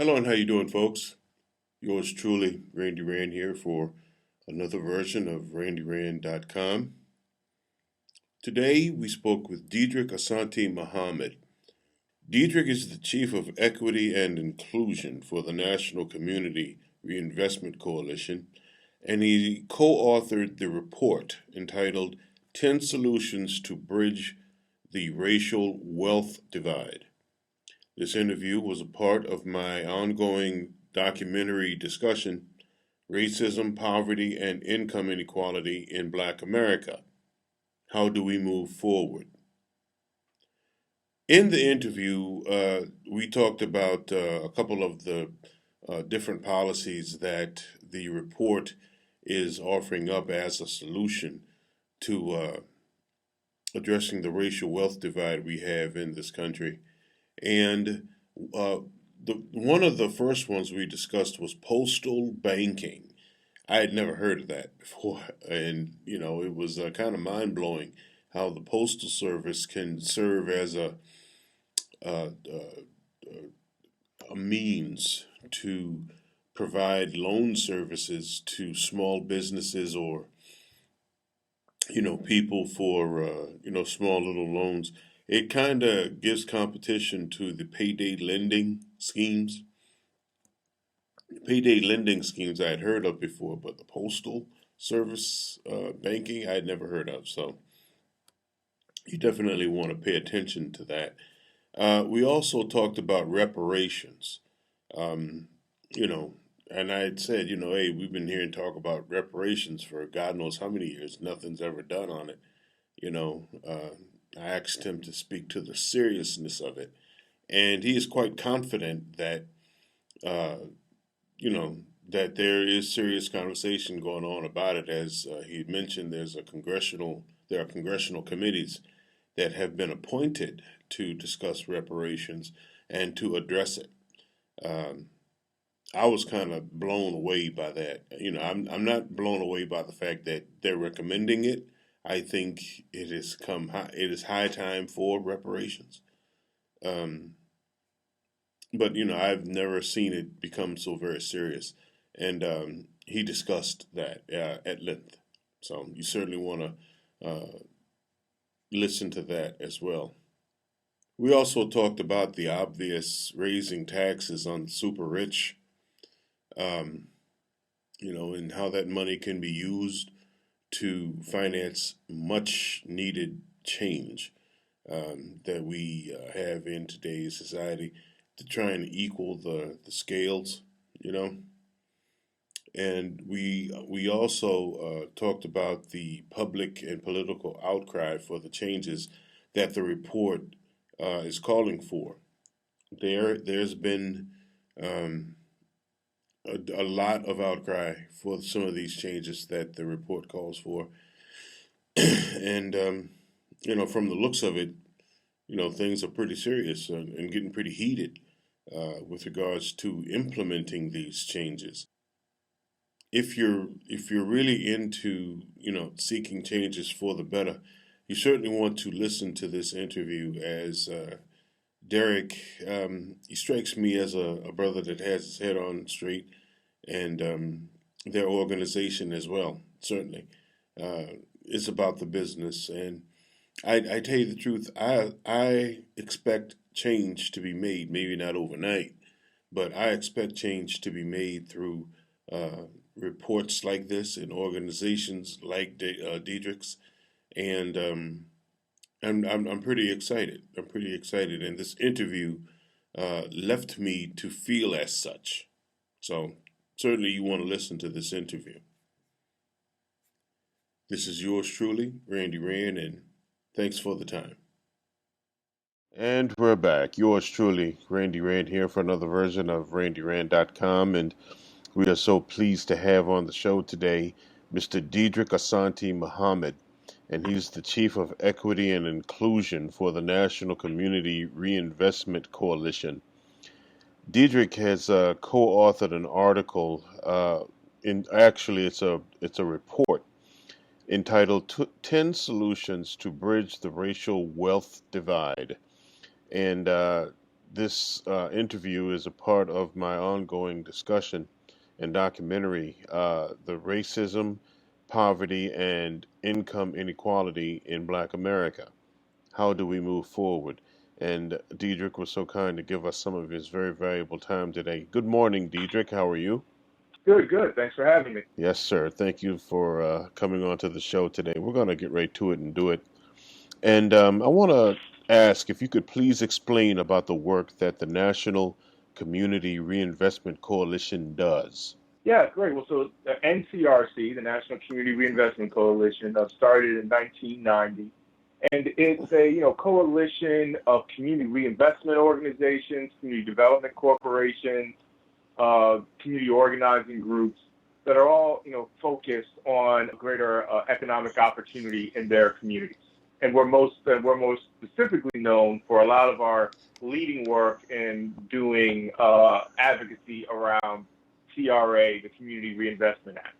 Hello and how you doing, folks? Yours truly, Randy Rand here for another version of RandeeRand.com. Today we spoke with Dedrick Asante Muhammed. Dedrick is the Chief of Equity and Inclusion for the National Community Reinvestment Coalition, and he co-authored the report entitled 10 Solutions to Bridge the Racial Wealth Divide. This interview was a part of my ongoing documentary discussion, Racism, Poverty, and Income Inequality in Black America. How do we move forward? In the interview, we talked about a couple of the different policies that the report is offering up as a solution to addressing the racial wealth divide we have in this country. And one of the first ones we discussed was postal banking. I had never heard of that before, and it was kind of mind blowing how the postal service can serve as a, a means to provide loan services to small businesses or people for small little loans. It kind of gives competition to the payday lending schemes. Payday lending schemes I had heard of before, but the postal service banking I had never heard of. So you definitely want to pay attention to that. We also talked about reparations. Um, you know, and I had said, hey, we've been hearing talk about reparations for God knows how many years. Nothing's ever done on it. You know, I asked him to speak to the seriousness of it, and he is quite confident that uh, that there is serious conversation going on about it. As he had mentioned, there are congressional committees that have been appointed to discuss reparations and to address it. Um, I was kind of blown away by that. I'm not blown away by the fact that they're recommending it. I think it is high time for reparations. Um, but I've never seen it become so very serious, and he discussed that at length. So you certainly want to listen to that as well. We also talked about the obvious raising taxes on the super rich, um, and how that money can be used to finance much needed change that we have in today's society to try and equal the scales, you know. And we also talked about the public and political outcry for the changes that the report is calling for. There's been um, a lot of outcry for some of these changes that the report calls for, and from the looks of it, things are pretty serious and getting pretty heated with regards to implementing these changes. If you're really into seeking changes for the better, you certainly want to listen to this interview. As Derek, he strikes me as a brother that has his head on straight, and their organization as well. Certainly, it's about the business, and I tell you the truth, I expect change to be made. Maybe not overnight, but I expect change to be made through uh, reports like this and organizations like Dedrick's, and I'm pretty excited. I'm pretty excited, and this interview left me to feel as such. So certainly, you want to listen to this interview. This is yours truly, Randy Rand, and thanks for the time. And we're back. Yours truly, Randy Rand here for another version of RandeeRand.com, and we are so pleased to have on the show today Mr. Dedrick Asante Muhammed, and he's the Chief of Equity and Inclusion for the National Community Reinvestment Coalition. Dedrick has co-authored an article. In actually, it's a report entitled "10 Solutions to Bridge the Racial Wealth Divide," and this interview is a part of my ongoing discussion and documentary, the racism, poverty, and income inequality in Black America. How do we move forward? And Dedrick was so kind to give us some of his very valuable time today. Good morning, Dedrick. How are you? Good, good. Thanks for having me. Yes, sir. Thank you for coming on to the show today. We're going to get right to it and do it. And I want to ask if you could please explain about the work that the National Community Reinvestment Coalition does. Yeah, great. Well, so NCRC, the National Community Reinvestment Coalition, started in 1990, and it's a coalition of community reinvestment organizations, community development corporations, community organizing groups that are all focused on greater economic opportunity in their communities. And we're most specifically known for a lot of our leading work in doing advocacy around CRA, the Community Reinvestment Act.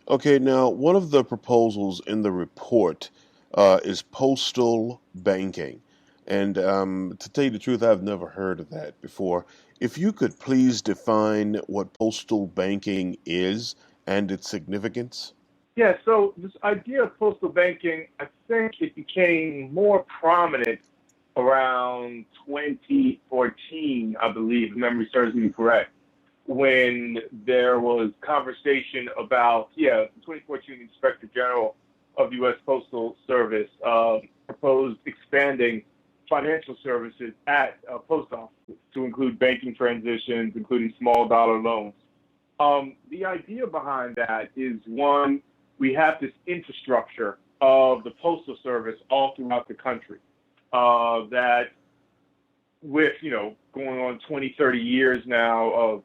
Okay, now, one of the proposals in the report is postal banking. And to tell you the truth, I've never heard of that before. If you could please define what postal banking is and its significance. Yeah, so this idea of postal banking, I think it became more prominent around 2014, I believe, if memory serves me correct, when there was conversation about, the 2014 Inspector General of the U.S. Postal Service proposed expanding financial services at post offices to include banking transitions, including small dollar loans. The idea behind that is one, we have this infrastructure of the Postal Service all throughout the country that with, going on 20, 30 years now of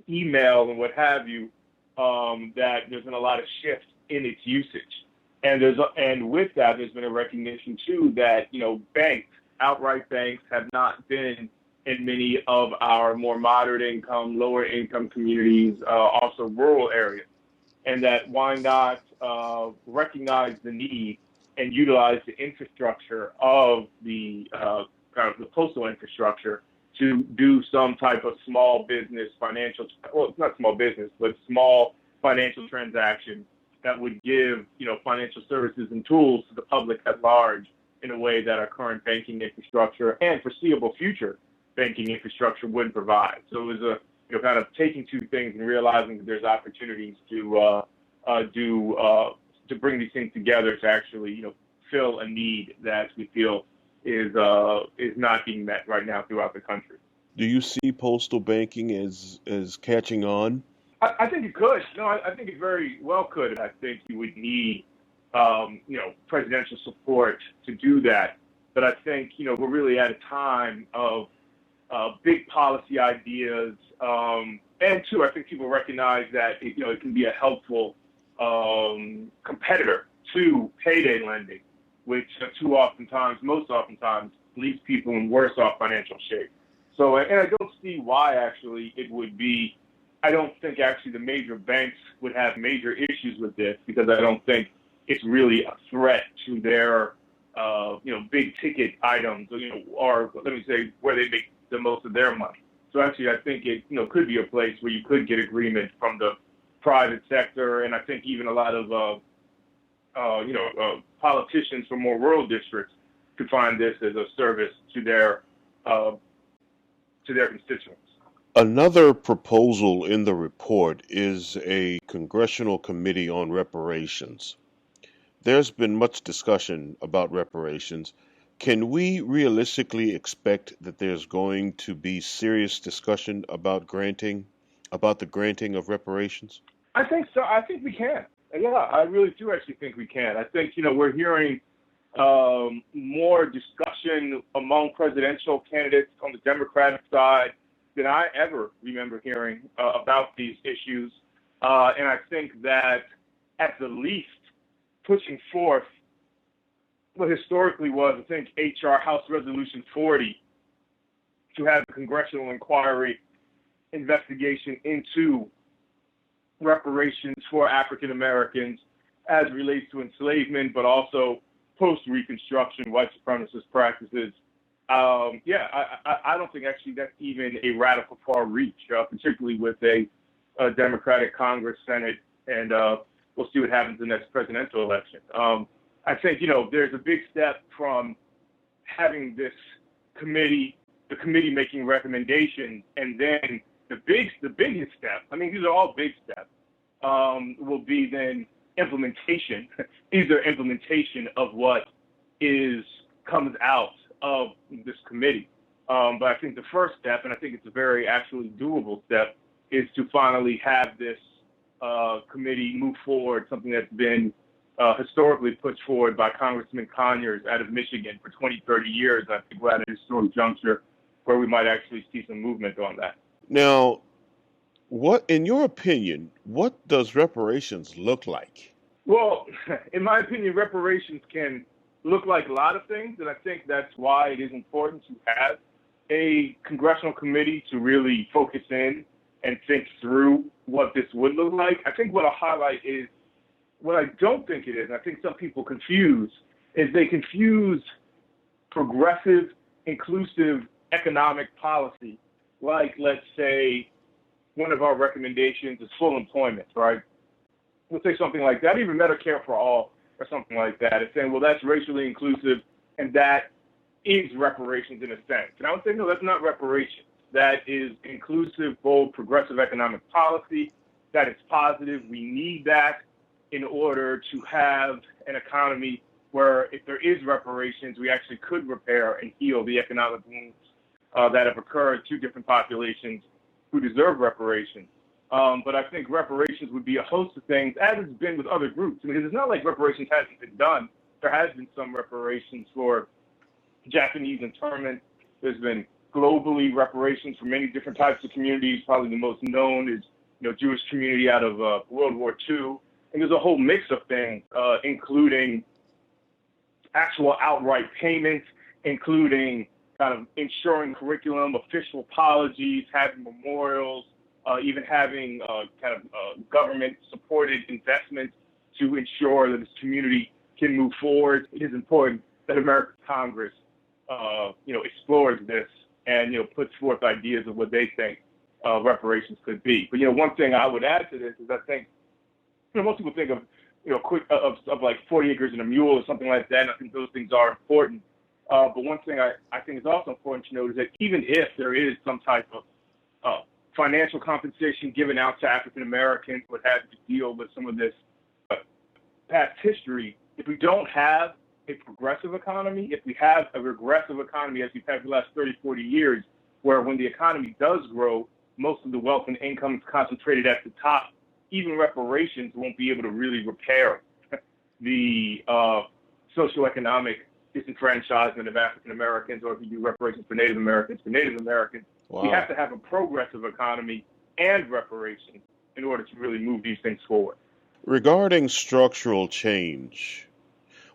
email and what have you, that there's been a lot of shift in its usage. And with that, there's been a recognition too that, banks, outright banks have not been in many of our more moderate income, lower income communities, also rural areas. And that why not recognize the need and utilize the infrastructure of the kind of the postal infrastructure to do some type of small business financial, well, it's not small business, but small financial transaction that would give, financial services and tools to the public at large in a way that our current banking infrastructure and foreseeable future banking infrastructure wouldn't provide. So it was a, kind of taking two things and realizing that there's opportunities to bring these things together to actually, fill a need that we feel is not being met right now throughout the country. Do you see postal banking as catching on? I think it could. No, I think it very well could. I think you would need, presidential support to do that. But I think, we're really at a time of big policy ideas. And two, I think people recognize that, it can be a helpful competitor to payday lending, which most oftentimes, leaves people in worse off financial shape. So, and I don't see why actually it would be. I don't think actually the major banks would have major issues with this because I don't think it's really a threat to their, big ticket items, or let me say where they make the most of their money. So actually, I think it, could be a place where you could get agreement from the private sector, and I think even a lot of, politicians from more rural districts could find this as a service to their constituents. Another proposal in the report is a congressional committee on reparations. There's been much discussion about reparations. Can we realistically expect that there's going to be serious discussion about the granting of reparations? I think so. I think we can. Yeah, I really do actually think we can. I think, we're hearing more discussion among presidential candidates on the Democratic side than I ever remember hearing about these issues. And I think that at the least pushing forth what historically was, I think, HR House Resolution 40 to have a congressional inquiry investigation into reparations for African Americans as it relates to enslavement, but also post-Reconstruction white supremacist practices Yeah, I don't think actually that's even a radical far reach, particularly with a Democratic Congress, Senate, and we'll see what happens in the next presidential election. I think, there's a big step from having this committee, the committee making recommendations, and then the biggest step, I mean, these are all big steps, will be then implementation. These are implementation of what comes out of this committee. But I think the first step, and I think it's a very actually doable step, is to finally have this committee move forward, something that's been historically put forward by Congressman Conyers out of Michigan for 20, 30 years. I think we're at a historic juncture where we might actually see some movement on that. Now, what, in your opinion, what does reparations look like? Well, in my opinion, reparations can look like a lot of things, and I think that's why it is important to have a congressional committee to really focus in and think through what this would look like. I think what I'll highlight is what I don't think it is, and I think some people confuse, is they confuse progressive, inclusive economic policy, like, let's say, one of our recommendations is full employment, right? We'll say something like that, even Medicare for all or something like that. It's saying, well, that's racially inclusive, and that is reparations in a sense. And I would say, no, that's not reparations. That is inclusive, bold, progressive economic policy. That is positive. We need that in order to have an economy where if there is reparations, we actually could repair and heal the economic wounds that have occurred to different populations who deserve reparations. But I think reparations would be a host of things, as it's been with other groups. Because it's not like reparations hasn't been done. There has been some reparations for Japanese internment. There's been globally reparations for many different types of communities. Probably the most known is, Jewish community out of World War II. And there's a whole mix of things, including actual outright payments, including kind of ensuring curriculum, official apologies, having memorials, even having government-supported investments to ensure that this community can move forward. It is important that American Congress, explores this and, puts forth ideas of what they think reparations could be. But, one thing I would add to this is I think, most people think of, of like 40 acres and a mule or something like that, and I think those things are important. But one thing I think is also important to note is that even if there is some type of financial compensation given out to African Americans who have to deal with some of this past history, if we don't have a progressive economy, if we have a regressive economy as we've had for the last 30, 40 years, where when the economy does grow, most of the wealth and income is concentrated at the top, even reparations won't be able to really repair the socioeconomic disenfranchisement of African Americans, or if you do reparations for Native Americans, wow. We have to have a progressive economy and reparations in order to really move these things forward. Regarding structural change,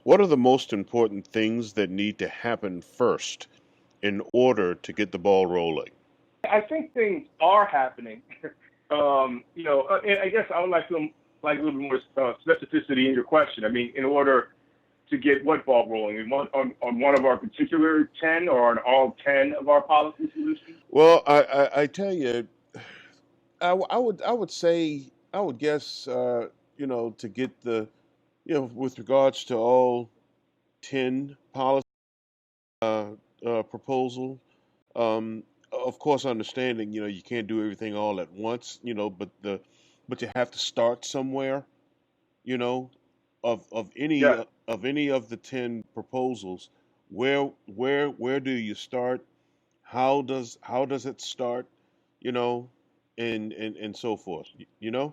what are the most important things that need to happen first in order to get the ball rolling? I think things are happening. And I guess I would like a little bit more specificity in your question. I mean, in order to get what ball rolling? On one of our particular 10 or on all 10 of our policy solutions? Well, I tell you, I would say, I would guess, to get the, with regards to all 10 policy proposal, of course, understanding, you can't do everything all at once, but you have to start somewhere, of any Yeah. of any of the 10 proposals. Where do you start? How does it start? And so forth. Yeah.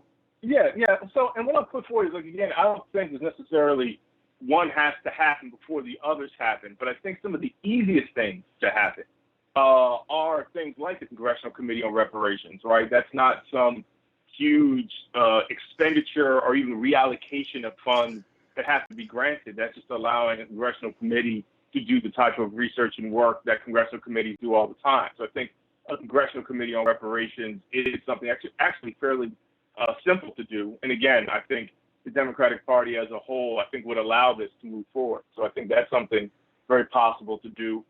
So, and what I'll put forward is, again, I don't think there's necessarily one has to happen before the others happen, but I think some of the easiest things to happen are things like the Congressional Committee on Reparations, right? That's not some huge expenditure or even reallocation of funds that has to be granted. That's just allowing a congressional committee to do the type of research and work that congressional committees do all the time. So I think a Congressional Committee on Reparations is something actually fairly simple to do. And again, I think the Democratic Party as a whole, I think, would allow this to move forward. So I think that's something very possible to do.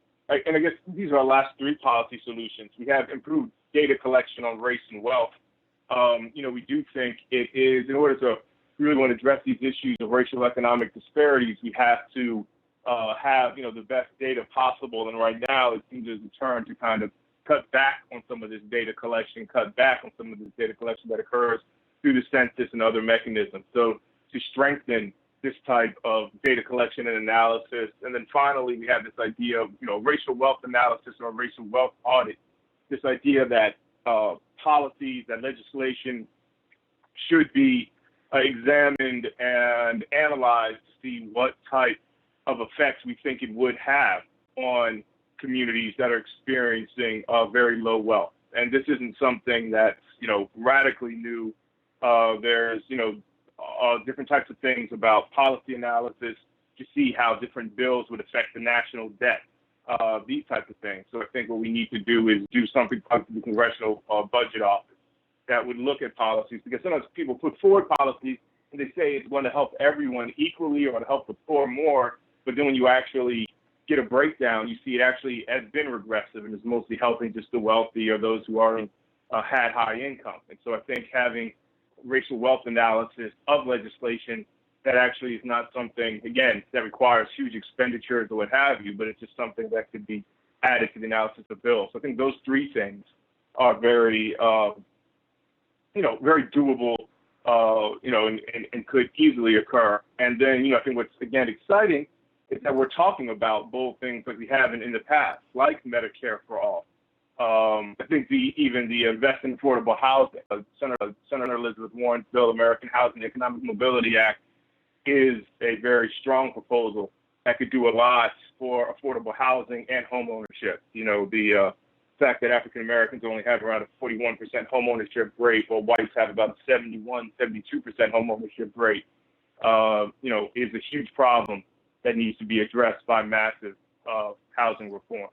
and I guess these are our last three policy solutions. We have improved data collection on race and wealth. We do think it is, in order to really want to address these issues of racial economic disparities, we have to have, the best data possible. And right now, it seems there's a turn to kind of cut back on some of this data collection, that occurs through the census and other mechanisms. So to strengthen this type of data collection and analysis. And then finally, we have this idea of, racial wealth analysis or racial wealth audit, this idea that policies, that legislation should be examined and analyzed to see what type of effects we think it would have on communities that are experiencing very low wealth. And this isn't something that's, radically new. There's, different types of things about policy analysis to see how different bills would affect the national debt, these types of things. So I think what we need to do is do something like the Congressional Budget Office that would look at policies, because sometimes people put forward policies and they say it's going to help everyone equally or to help the poor more, but then when you actually get a breakdown, you see it actually has been regressive and is mostly helping just the wealthy or those who already had high income. And so I think having racial wealth analysis of legislation that actually is not something, again, that requires huge expenditures or what have you, but it's just something that could be added to the analysis of bills. So I think those three things are very, very doable, and could easily occur. And then, I think what's, again, exciting is that we're talking about both things that we haven't in the past, like Medicare for all. I think even the Invest in Affordable Housing, Senator Elizabeth Warren's bill, American Housing Economic Mobility Act, is a very strong proposal that could do a lot for affordable housing and home ownership. The fact that African Americans only have around a 41% home ownership rate, while whites have about 71, 72% home ownership rate, is a huge problem that needs to be addressed by massive housing reform.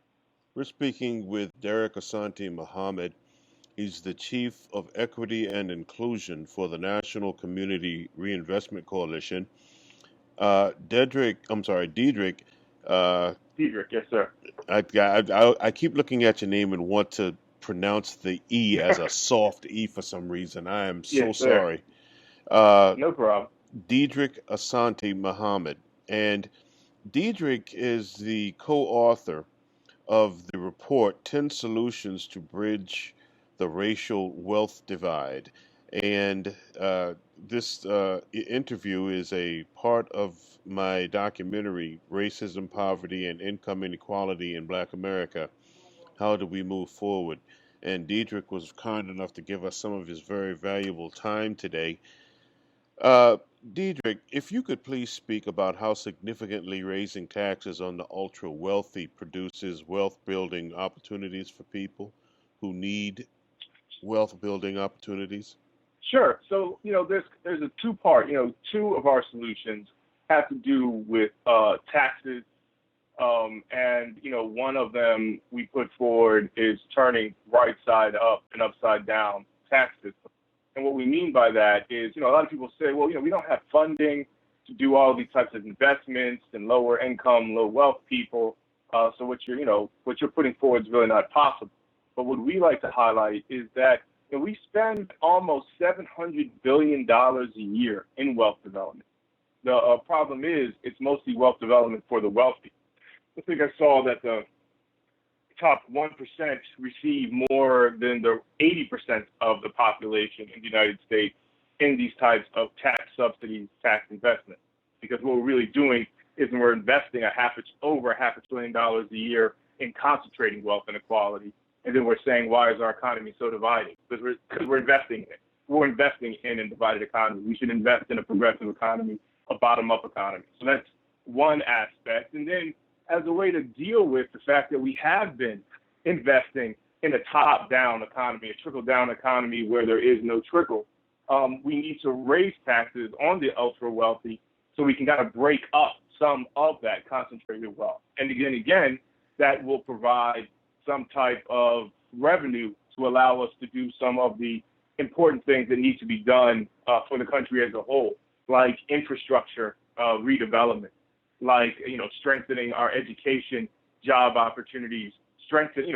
We're speaking with Dedrick Asante Muhammed. He's the Chief of Equity and Inclusion for the National Community Reinvestment Coalition. Dedrick. Dedrick, yes, sir. I keep looking at your name and want to pronounce the E as a soft E for some reason. I am so Yes, sorry. No problem. Dedrick Asante Muhammed. And Dedrick is the co-author of the report 10 Solutions to Bridge the Racial Wealth Divide. And this interview is a part of my documentary, Racism, Poverty, and Income Inequality in Black America. How do we move forward? And Dedrick was kind enough to give us some of his very valuable time today. Dedrick, if you could please speak about how significantly raising taxes on the ultra wealthy produces wealth building opportunities for people who need wealth building opportunities. Sure. So, there's a two-part, two of our solutions have to do with taxes. And, one of them we put forward is turning right side up and upside down tax system. And what we mean by that is, a lot of people say, well, we don't have funding to do all these types of investments in lower income, low wealth people. So what you're putting forward is really not possible. But what we like to highlight is that we spend almost $700 billion a year in wealth development. The problem is it's mostly wealth development for the wealthy. I think I saw that the top 1% receive more than the 80% of the population in the United States in these types of tax subsidies, tax investments. Because what we're really doing is we're investing over $500 billion a year in concentrating wealth inequality. And then we're saying, why is our economy so divided? Because we're investing in it. We're investing in a divided economy. We should invest in a progressive economy, a bottom-up economy. So that's one aspect. And then as a way to deal with the fact that we have been investing in a top-down economy, a trickle-down economy where there is no trickle, we need to raise taxes on the ultra-wealthy so we can kind of break up some of that concentrated wealth. And again, that will provide some type of revenue to allow us to do some of the important things that need to be done for the country as a whole, like infrastructure redevelopment, like strengthening our education job opportunities, strengthening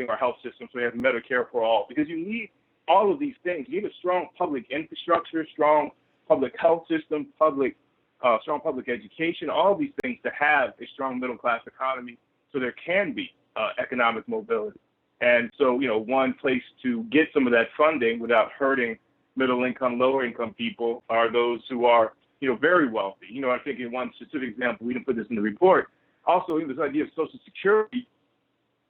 our health system so we have Medicare for all. Because you need all of these things. You need a strong public infrastructure, strong public health system, strong public education, all of these things to have a strong middle class economy so there can be economic mobility. And so, one place to get some of that funding without hurting middle income, lower income people are those who are, very wealthy. I think in one specific example, we didn't put this in the report. Also, this idea of Social Security,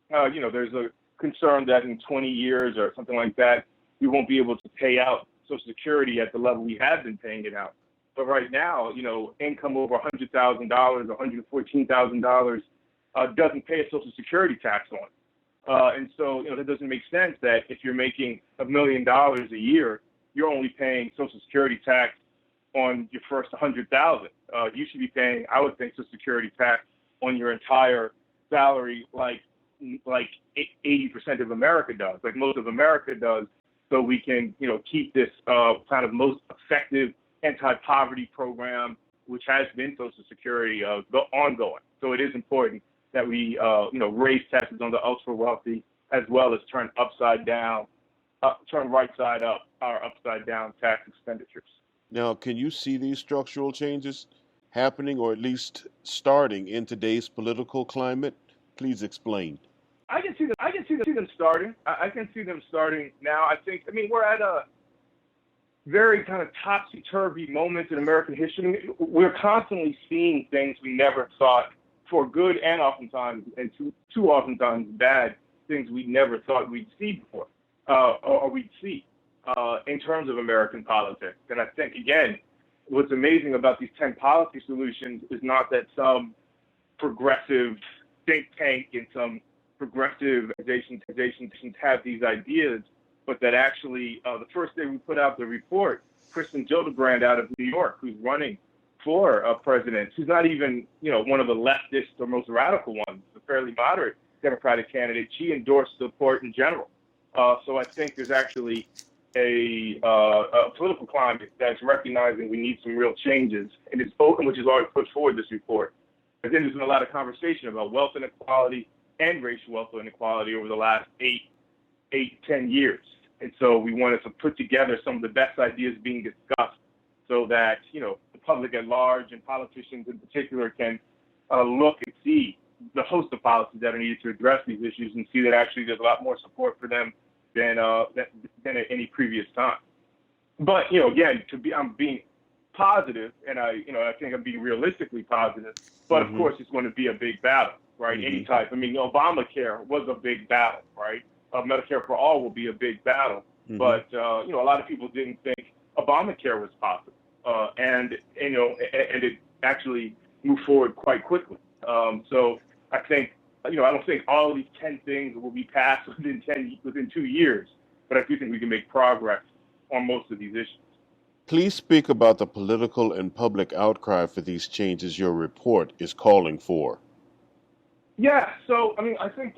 there's a concern that in 20 years or something like that, we won't be able to pay out Social Security at the level we have been paying it out. But right now, income over $100,000 or $114,000 doesn't pay a Social Security tax on. And so, that doesn't make sense that if you're making $1 million a year, you're only paying Social Security tax on your first $100,000. You should be paying, I would think, Social Security tax on your entire salary, like 80% of America does, like most of America does, so we can, keep this kind of most effective anti-poverty program, which has been Social Security, ongoing. So it is important that we, raise taxes on the ultra wealthy, as well as turn right side up our upside down tax expenditures. Now, can you see these structural changes happening or at least starting in today's political climate? Please explain. I can see them starting. I can see them starting now. We're at a very kind of topsy-turvy moment in American history. We're constantly seeing things we never thought, for good and oftentimes, and too oftentimes bad, things we never thought we'd see before, or we'd see in terms of American politics. And I think, again, what's amazing about these 10 policy solutions is not that some progressive think tank and some progressive organizations have these ideas, but that actually the first day we put out the report, Kristen Gillibrand out of New York, who's running for president, who's not even one of the leftist or most radical ones, a fairly moderate Democratic candidate, she endorsed the report in general. So I think there's actually a political climate that's recognizing we need some real changes, and it's open, which is why we put forward this report. I think there's been a lot of conversation about wealth inequality and racial wealth inequality over the last 10 years. And so we wanted to put together some of the best ideas being discussed so that, the public at large and politicians in particular can look and see the host of policies that are needed to address these issues and see that actually there's a lot more support for them than at any previous time. But, again, I'm being positive, and I think I'm being realistically positive, but of course it's going to be a big battle, right? Any type. Obamacare was a big battle, right? Medicare for all will be a big battle, but a lot of people didn't think Obamacare was possible, and it actually moved forward quite quickly. So I think, I don't think all of these 10 things will be passed within 2 years, but I do think we can make progress on most of these issues. Please speak about the political and public outcry for these changes your report is calling for. Yeah, so I think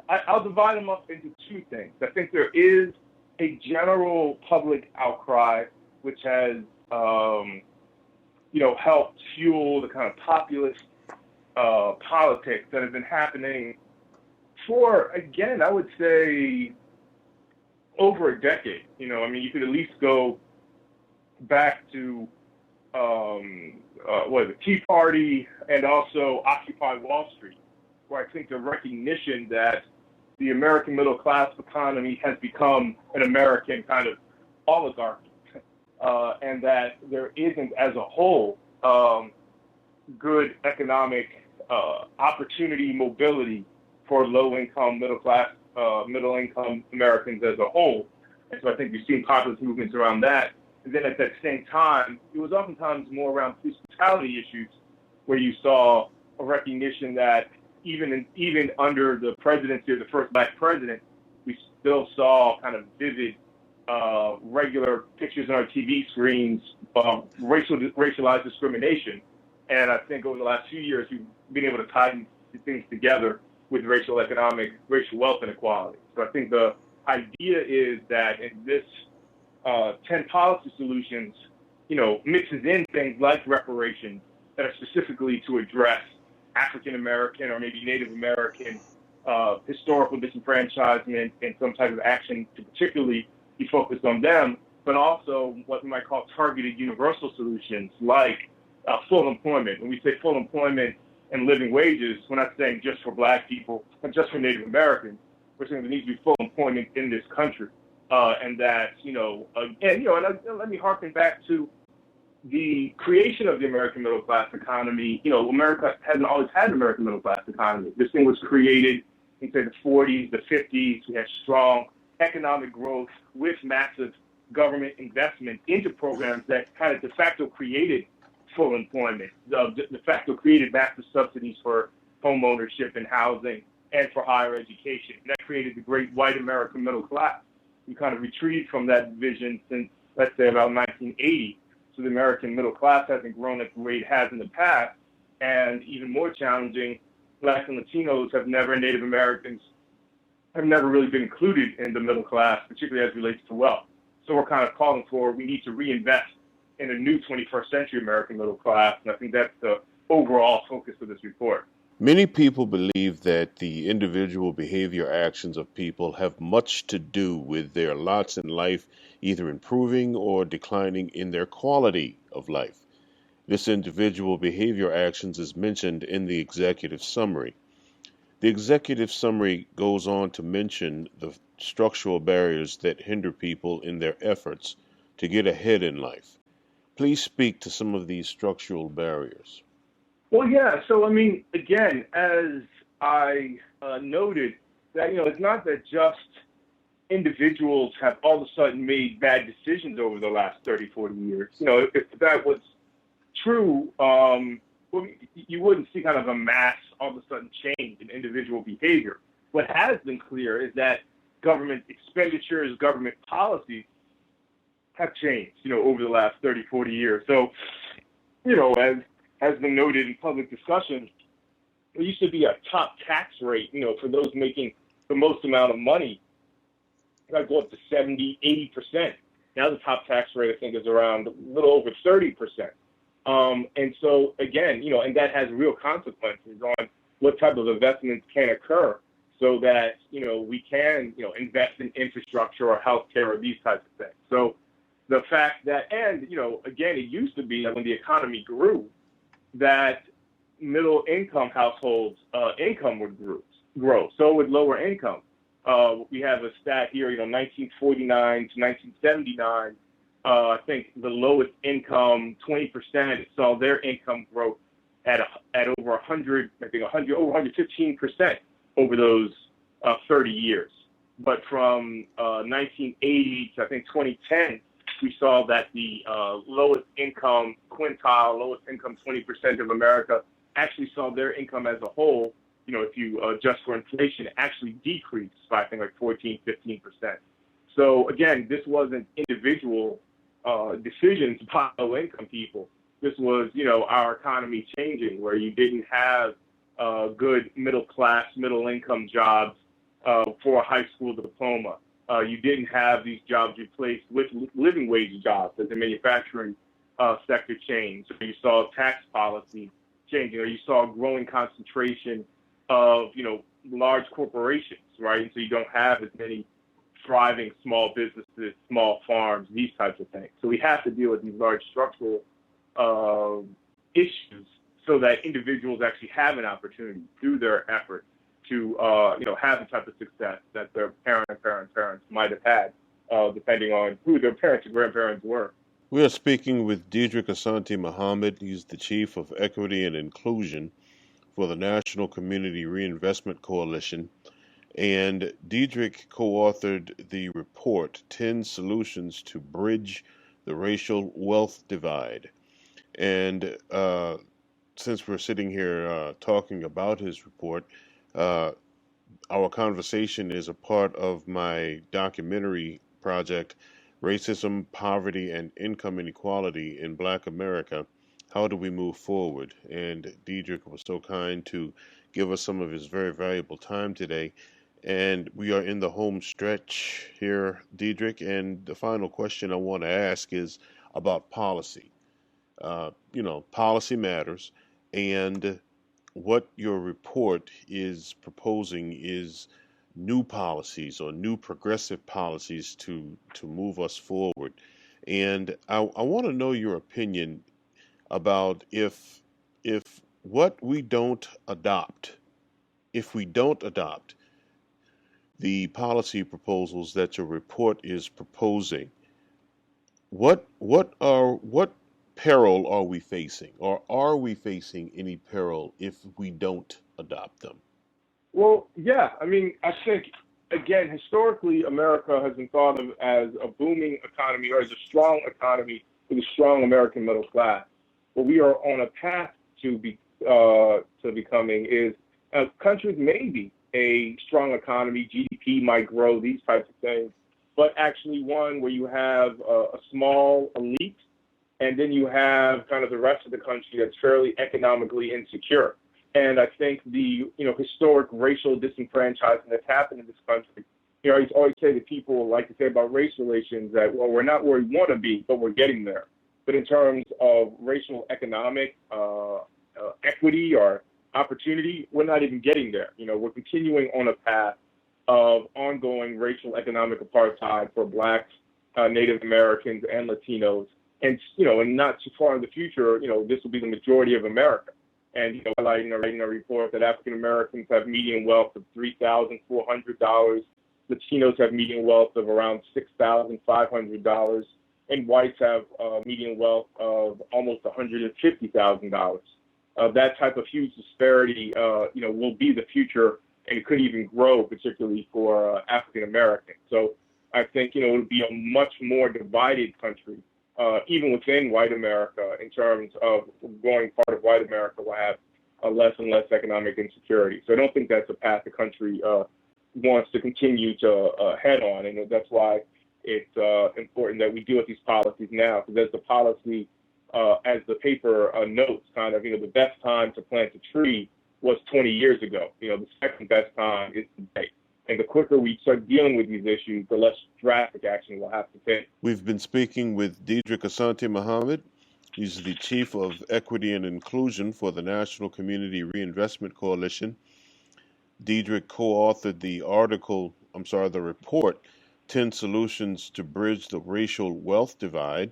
I'll divide them up into two things. I think there is a general public outcry, which has, helped fuel the kind of populist politics that have been happening for, again, I would say over a decade. You could at least go back to the Tea Party and also Occupy Wall Street, where I think the recognition that the American middle class economy has become an American kind of oligarchy, and that there isn't, as a whole, good economic opportunity mobility for low-income, middle-income Americans as a whole. And so I think you've seen populist movements around that. And then at that same time, it was oftentimes more around police brutality issues, where you saw a recognition that even under the presidency of the first Black president, we still saw kind of vivid, regular pictures on our TV screens of racialized discrimination. And I think over the last few years, we've been able to tie things together with racial wealth inequality. So I think the idea is that in this 10 policy solutions, mixes in things like reparations that are specifically to address African American or maybe Native American historical disenfranchisement and some type of action to particularly be focused on them, but also what we might call targeted universal solutions like full employment. When we say full employment and living wages, we're not saying just for Black people, but just for Native Americans. We're saying there needs to be full employment in this country, and that let me harken back to the creation of the American middle class economy. America hasn't always had an American middle class economy. This thing was created in, say, the 40s, the 50s. We had strong economic growth with massive government investment into programs that kind of de facto created full employment, de facto created massive subsidies for home ownership and housing and for higher education. And that created the great white American middle class. We kind of retreated from that vision since, let's say, about 1980. So the American middle class hasn't grown at the rate it has in the past. And even more challenging, Blacks and Latinos Native Americans have never really been included in the middle class, particularly as it relates to wealth. So we're kind of calling for, we need to reinvest in a new 21st century American middle class. And I think that's the overall focus of this report. Many people believe that the individual behavior actions of people have much to do with their lots in life, either improving or declining in their quality of life. This individual behavior actions is mentioned in the executive summary. The executive summary goes on to mention the structural barriers that hinder people in their efforts to get ahead in life. Please speak to some of these structural barriers. Well, yeah. So, I mean, again, as I noted, that, it's not that just individuals have all of a sudden made bad decisions over the last 30, 40 years. If that was true, well, you wouldn't see kind of a mass, all of a sudden change in individual behavior. What has been clear is that government expenditures, government policies have changed, over the last 30, 40 years. So, as has been noted in public discussion, there used to be a top tax rate, for those making the most amount of money. It might go up to 70, 80%. Now the top tax rate, I think, is around a little over 30%. And so, again, and that has real consequences on what type of investments can occur so that, we can, invest in infrastructure or healthcare or these types of things. So the fact that, and, again, it used to be that when the economy grew, that middle income households' income would grow. So would lower income. We have a stat here, 1949 to 1979. I think the lowest income, 20%, saw their income growth at over 100, I think over 115% over those 30 years. But from 1980 to I think 2010, we saw that the lowest income quintile, lowest income 20% of America actually saw their income as a whole, if you adjust for inflation, actually decreased by I think like 14, 15%. So again, this wasn't individual decisions by low income people. This was, our economy changing where you didn't have good middle class, middle income jobs for a high school diploma. You didn't have these jobs replaced with living wage jobs as the manufacturing sector changed. So you saw tax policy changing, or you saw a growing concentration of, large corporations, right? And so you don't have as many thriving small businesses, small farms, these types of things. So we have to deal with these large structural issues so that individuals actually have an opportunity through their effort to, have the type of success that their parents might have had, depending on who their parents and grandparents were. We are speaking with Dedrick Asante Muhammed. He's the Chief of Equity and Inclusion for the National Community Reinvestment Coalition. And Dedrick co-authored the report, 10 Solutions to Bridge the Racial Wealth Divide. And since we're sitting here talking about his report, our conversation is a part of my documentary project, Racism, Poverty, and Income Inequality in Black America. How do we move forward? And Dedrick was so kind to give us some of his very valuable time today. And we are in the home stretch here, Dedrick. And the final question I want to ask is about policy. Policy matters. And what your report is proposing is new policies or new progressive policies to move us forward. And I want to know your opinion about if what we don't adopt, if we don't adopt the policy proposals that your report is proposing, what peril are we facing, or are we facing any peril if we don't adopt them? Well, yeah. I mean, I think again, historically, America has been thought of as a booming economy or as a strong economy with a strong American middle class. What we are on a path to becoming is a country with maybe a strong economy, GDP might grow, these types of things, but actually one where you have a small elite, and then you have kind of the rest of the country that's fairly economically insecure. And I think the historic racial disenfranchisement that's happened in this country. I always say that people like to say about race relations that, well, we're not where we want to be, but we're getting there. But in terms of racial economic equity or opportunity, we're not even getting there. We're continuing on a path of ongoing racial economic apartheid for Blacks, Native Americans, and Latinos. And not too far in the future, this will be the majority of America. And highlighting a report that African Americans have median wealth of $3,400, Latinos have median wealth of around $6,500, and whites have median wealth of almost $150,000. That type of huge disparity, will be the future, and it could even grow, particularly for African Americans. So I think it would be a much more divided country. Even within white America, in terms of growing part of white America will have less and less economic insecurity. So I don't think that's a path the country wants to continue to head on. And that's why it's important that we deal with these policies now, because as the policy, as the paper notes, kind of, the best time to plant a tree was 20 years ago. The second best time is today. And the quicker we start dealing with these issues, the less drastic action we'll have to take. We've been speaking with Dedrick Asante Muhammed. He's the Chief of Equity and Inclusion for the National Community Reinvestment Coalition. Dedrick co-authored the report, 10 Solutions to Bridge the Racial Wealth Divide.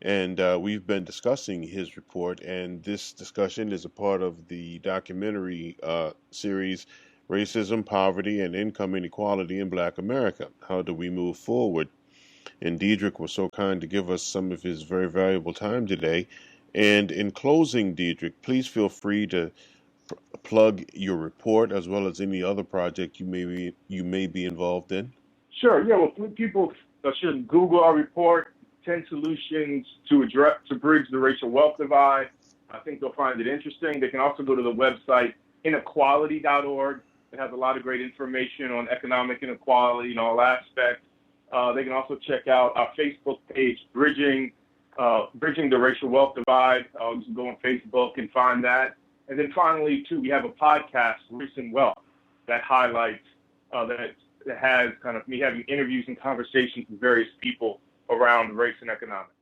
And we've been discussing his report, and this discussion is a part of the documentary series, Racism, Poverty, and Income Inequality in Black America. How do we move forward? And Dedrick was so kind to give us some of his very valuable time today. And in closing, Dedrick, please feel free to plug your report as well as any other project you may be involved in. Sure. Yeah. Well, people should Google our report, 10 Solutions to Bridge the Racial Wealth Divide. I think they'll find it interesting. They can also go to the website inequality.org. It has a lot of great information on economic inequality in all aspects. They can also check out our Facebook page, Bridging the Racial Wealth Divide. You can go on Facebook and find that. And then finally, too, we have a podcast, Race and Wealth, that highlights, that has kind of me having interviews and conversations with various people around race and economics.